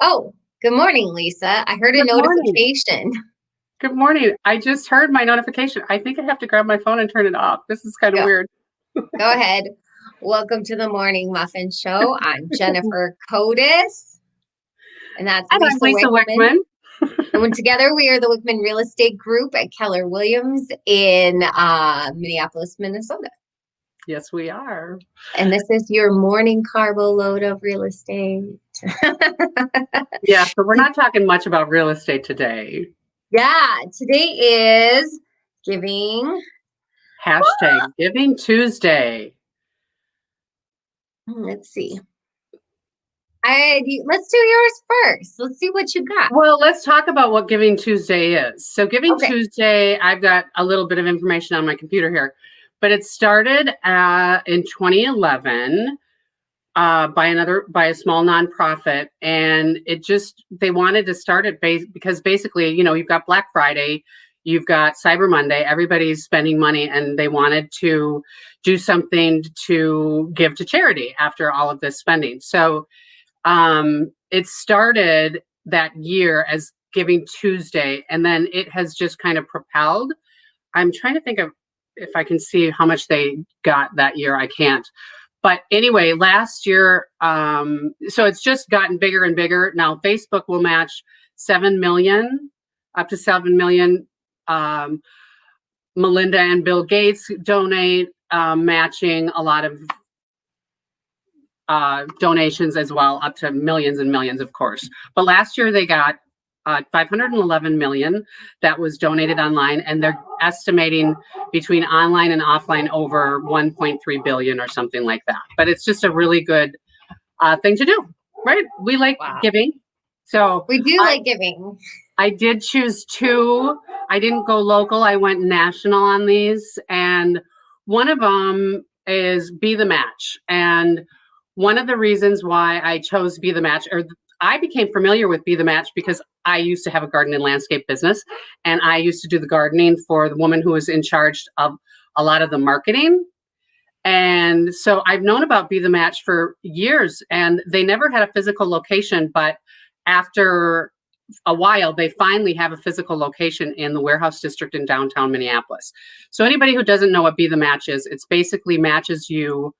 Oh, good morning, Lisa. I heard a Good morning. notification. Good morning. I just heard my notification. I think I have to grab my phone and turn it off. This is kind of Go, weird. go ahead. Welcome to the Morning Muffin Show. I'm Jennifer Codis, and that's And I'm Lisa Lisa Wickman. Wickman. And when together we are the Wickman Real Estate Group at Keller Williams in Minneapolis, Minnesota. Yes, we are. And this is your morning carbo load of real estate. Yeah, so we're not talking much about real estate today. Yeah, today is giving. Hashtag Giving Tuesday. Let's see. Let's do yours first. Let's see what you got. Well, let's talk about what Giving Tuesday is. So, Giving Okay. Tuesday, I've got a little bit of information on my computer here, but it started in 2011 by a small nonprofit, and they wanted to start it because basically, you've got Black Friday, you've got Cyber Monday, everybody's spending money, and they wanted to do something to give to charity after all of this spending. So it started that year as Giving Tuesday, and then it has just kind of propelled. I'm trying to think of if I can see how much they got that year. I can't. But anyway, last year, so it's just gotten bigger and bigger. Now Facebook will match 7 million, up to 7 million. Melinda and Bill Gates donate, matching a lot of donations as well, up to millions and millions, of course. But last year they got 511 million that was donated online, and they're estimating between online and offline over 1.3 billion or something like that. But it's just a really good thing to do, right? We like giving. So We do like giving. I did choose two. I didn't go local. I went national on these. And one of them is Be the Match. And one of the reasons why I chose Be the Match, or I became familiar with Be the Match because I used to have a garden and landscape business. And I used to do the gardening for the woman who was in charge of a lot of the marketing. And so I've known about Be the Match for years, and they never had a physical location. But after a while, they finally have a physical location in the warehouse district in downtown Minneapolis. So anybody who doesn't know what Be the Match is, it's basically matches you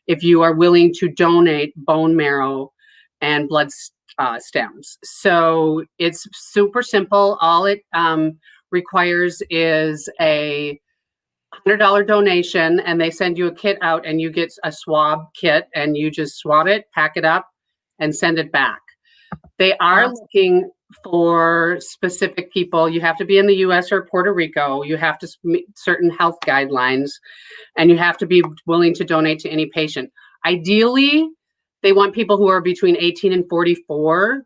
if you are willing to donate bone marrow and blood stems. So it's super simple. All it requires is a $100 donation, and they send you a kit out, and you get a swab kit, and you just swab it, pack it up, and send it back. They are looking for specific people. You have to be in the US or Puerto Rico. You have to meet certain health guidelines, and you have to be willing to donate to any patient. Ideally, they want people who are between 18 and 44.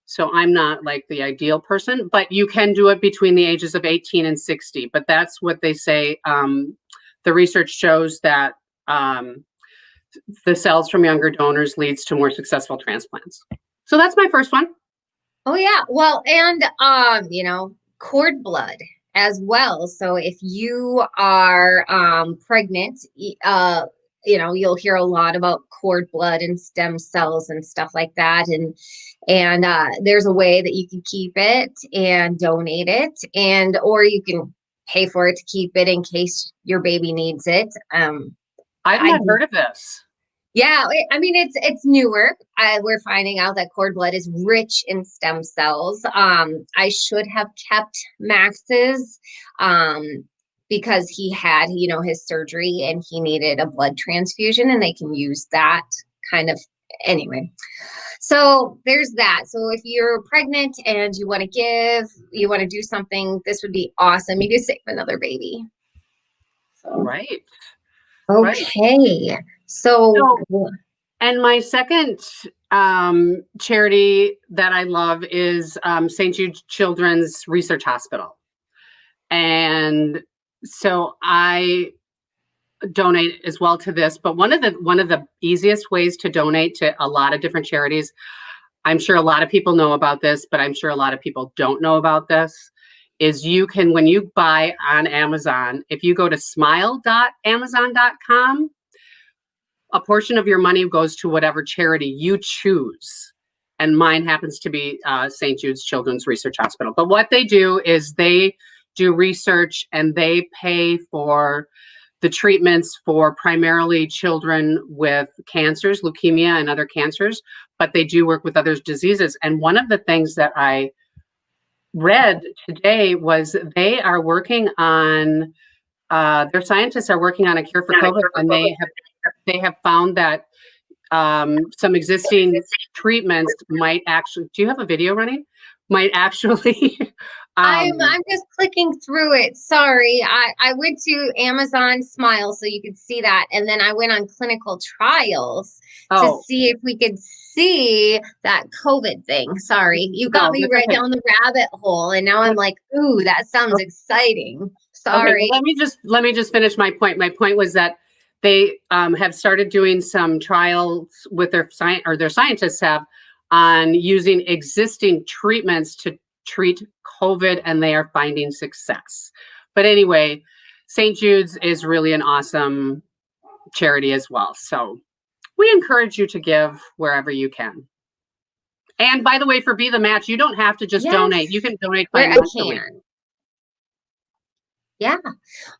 So I'm not like the ideal person, but you can do it between the ages of 18 and 60. But that's what they say. The research shows that the cells from younger donors leads to more successful transplants. So that's my first one. Oh yeah. Well, and cord blood as well. So if you are pregnant, you'll hear a lot about cord blood and stem cells and stuff like that. And there's a way that you can keep it and donate it, or you can pay for it to keep it in case your baby needs it. I've not heard of this. Yeah, I mean it's newer. We're finding out that cord blood is rich in stem cells. I should have kept Max's because he had, his surgery and he needed a blood transfusion, and they can use that kind of anyway. So there's that. So if you're pregnant and you want to do something, this would be awesome. You could save another baby. So. Right. Okay. Right. So, and my second charity that I love is St. Jude Children's Research Hospital. And so I donate as well to this, but one of the easiest ways to donate to a lot of different charities, I'm sure a lot of people know about this, but I'm sure a lot of people don't know about this, is you can, when you buy on Amazon, if you go to smile.amazon.com, a portion of your money goes to whatever charity you choose. and mine happens to be St. Jude's Children's Research Hospital. But what they do is they do research and they pay for the treatments for primarily children with cancers, leukemia and other cancers, but they do work with other diseases. And one of the things that I read today was they are working on, their scientists are working on a cure for COVID, and they have found that some existing treatments might actually, do you have a video running? Might actually. I'm just clicking through it. Sorry. I went to Amazon Smile so you could see that. And then I went on clinical trials to see if we could see that COVID thing. Sorry. You got me right down the rabbit hole. And now I'm like, ooh, that sounds exciting. Sorry. Okay, well, let me just finish my point. My point was that they have started doing some trials with their scientists have on using existing treatments to treat COVID, and they are finding success. But anyway, St. Jude's is really an awesome charity as well. So we encourage you to give wherever you can. And by the way, for Be the Match, you don't have to just donate. You can donate financially. Yeah.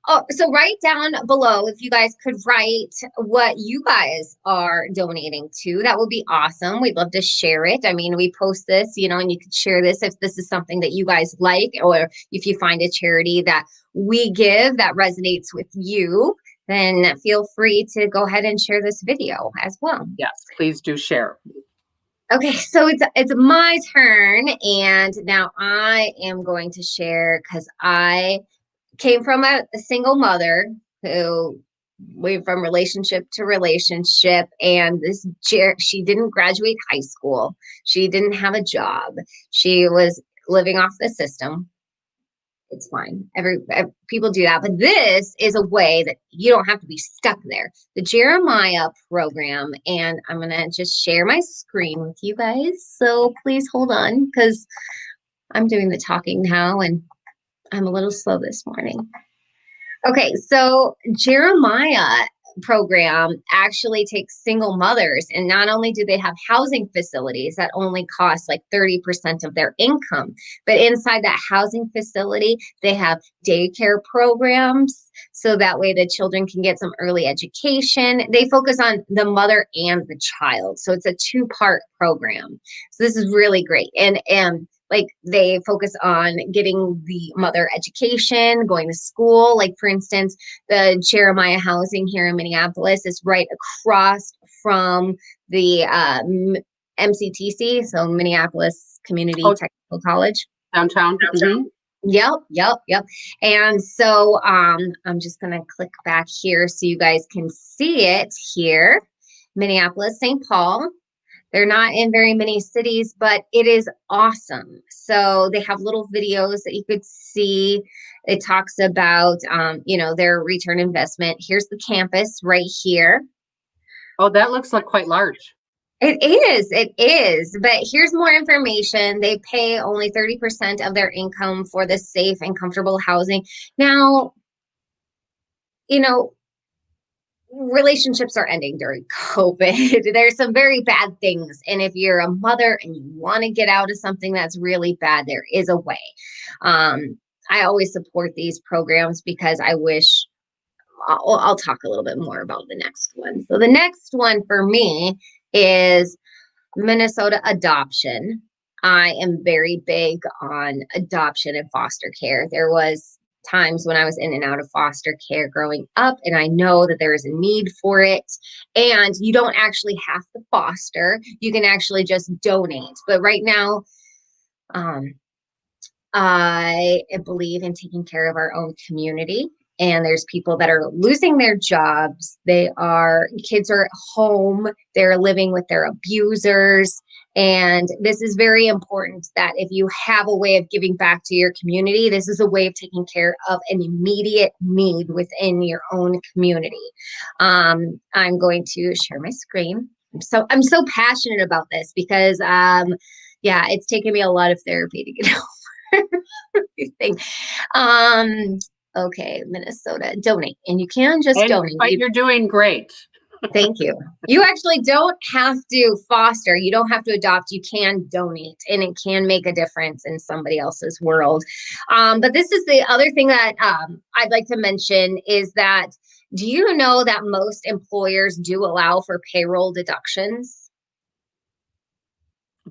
Oh, so write down below if you guys could write what you guys are donating to. That would be awesome. We'd love to share it. I mean, we post this, you know, and you could share this if this is something that you guys like, or if you find a charity that we give that resonates with you, then feel free to go ahead and share this video as well. Yes, please do share. Okay, so it's my turn, and now I am going to share because I came from a single mother who went from relationship to relationship, and she didn't graduate high school. She didn't have a job. She was living off the system. It's fine. People do that, but this is a way that you don't have to be stuck there. The Jeremiah program, and I'm gonna just share my screen with you guys. So please hold on, because I'm doing the talking now, and I'm a little slow this morning. Okay, so Jeremiah program actually takes single mothers, and not only do they have housing facilities that only cost like 30% of their income, but inside that housing facility, they have daycare programs, so that way the children can get some early education. They focus on the mother and the child, so it's a two-part program. So this is really great, and like they focus on getting the mother education, going to school. Like for instance, the Jeremiah housing here in Minneapolis is right across from the MCTC, so Minneapolis Community Technical College. Downtown. Mm-hmm. Yep. And so I'm just gonna click back here so you guys can see it here. Minneapolis, St. Paul. They're not in very many cities, but it is awesome. So they have little videos that you could see. It talks about, their return investment. Here's the campus right here. Oh, that looks like quite large. It is. But here's more information. They pay only 30% of their income for the safe and comfortable housing. Now, relationships are ending during COVID. There's some very bad things. And if you're a mother and you want to get out of something that's really bad, there is a way. I always support these programs because I wish I'll talk a little bit more about the next one. So the next one for me is Minnesota adoption. I am very big on adoption and foster care. There was times when I was in and out of foster care growing up, and I know that there is a need for it. And you don't actually have to foster, you can actually just donate. But right now, I believe in taking care of our own community. And there's people that are losing their jobs. Kids are at home, they're living with their abusers. And this is very important that if you have a way of giving back to your community, this is a way of taking care of an immediate need within your own community. I'm going to share my screen. I'm so passionate about this because, it's taken me a lot of therapy to get over everything. Okay, Minnesota, donate. And you can just donate. But you're doing great. Thank you. You actually don't have to foster. You don't have to adopt. You can donate, and it can make a difference in somebody else's world. But this is the other thing that I'd like to mention is that do you know that most employers do allow for payroll deductions?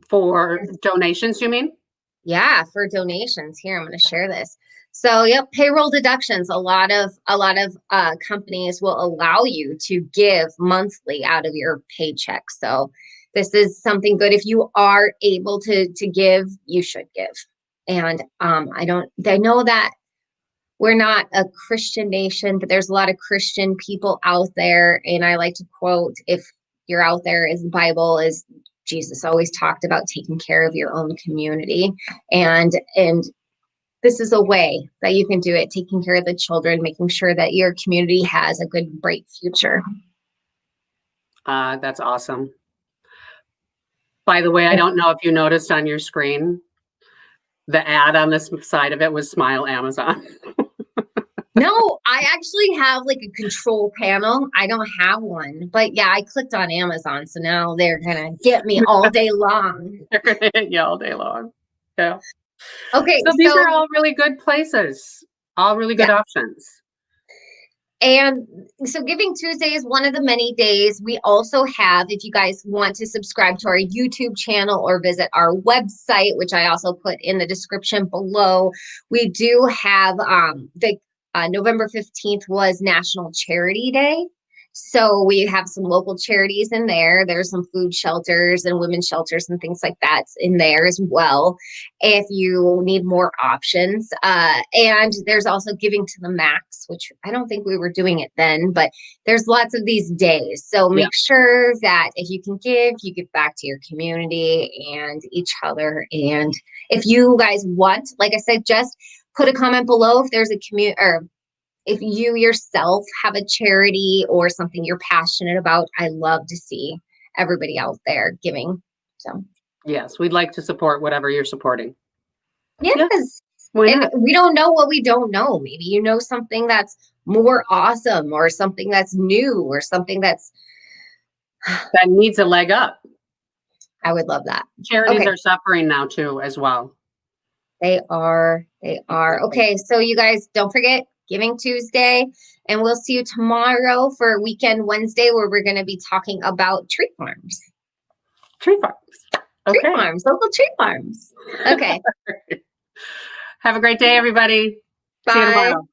For donations, you mean? Yeah, for donations. Here, I'm going to share this. So, yep, payroll deductions. A lot of companies will allow you to give monthly out of your paycheck. So, this is something good. If you are able to give, you should give. And I know that we're not a Christian nation, but there's a lot of Christian people out there. And I like to quote, if you're out there, is the Bible is Jesus always talked about taking care of your own community. And this is a way that you can do it, taking care of the children, making sure that your community has a good, bright future. That's awesome. By the way, I don't know if you noticed on your screen, the ad on this side of it was Smile Amazon. No, I actually have like a control panel. I don't have one, but yeah, I clicked on Amazon. So now they're going to get me all day long. They're going to hit you all day long. Yeah. Okay. So these are all really good places, all really good options. And so Giving Tuesday is one of the many days. We also have, if you guys want to subscribe to our YouTube channel or visit our website, which I also put in the description below, we do have the November 15th was National Charity Day. So we have some local charities in there. There's some food shelters and women's shelters and things like that in there as well, if you need more options. And there's also Giving to the Max, which I don't think we were doing it then, but there's lots of these days. So make sure that if you can give, you give back to your community and each other. And if you guys want, like I said, just put a comment below if there's a community or if you yourself have a charity or something you're passionate about. I love to see everybody out there giving. So yes, we'd like to support whatever you're supporting. Yes. And we don't know what we don't know. Maybe you know something that's more awesome or something that's new or something that needs a leg up. I would love that. Charities are suffering now too, as well. They are. Okay, so you guys don't forget Giving Tuesday, and we'll see you tomorrow for Weekend Wednesday, where we're going to be talking about tree farms. Tree farms. Okay. Tree farms, local tree farms. Okay. Have a great day, everybody. Bye. See you tomorrow.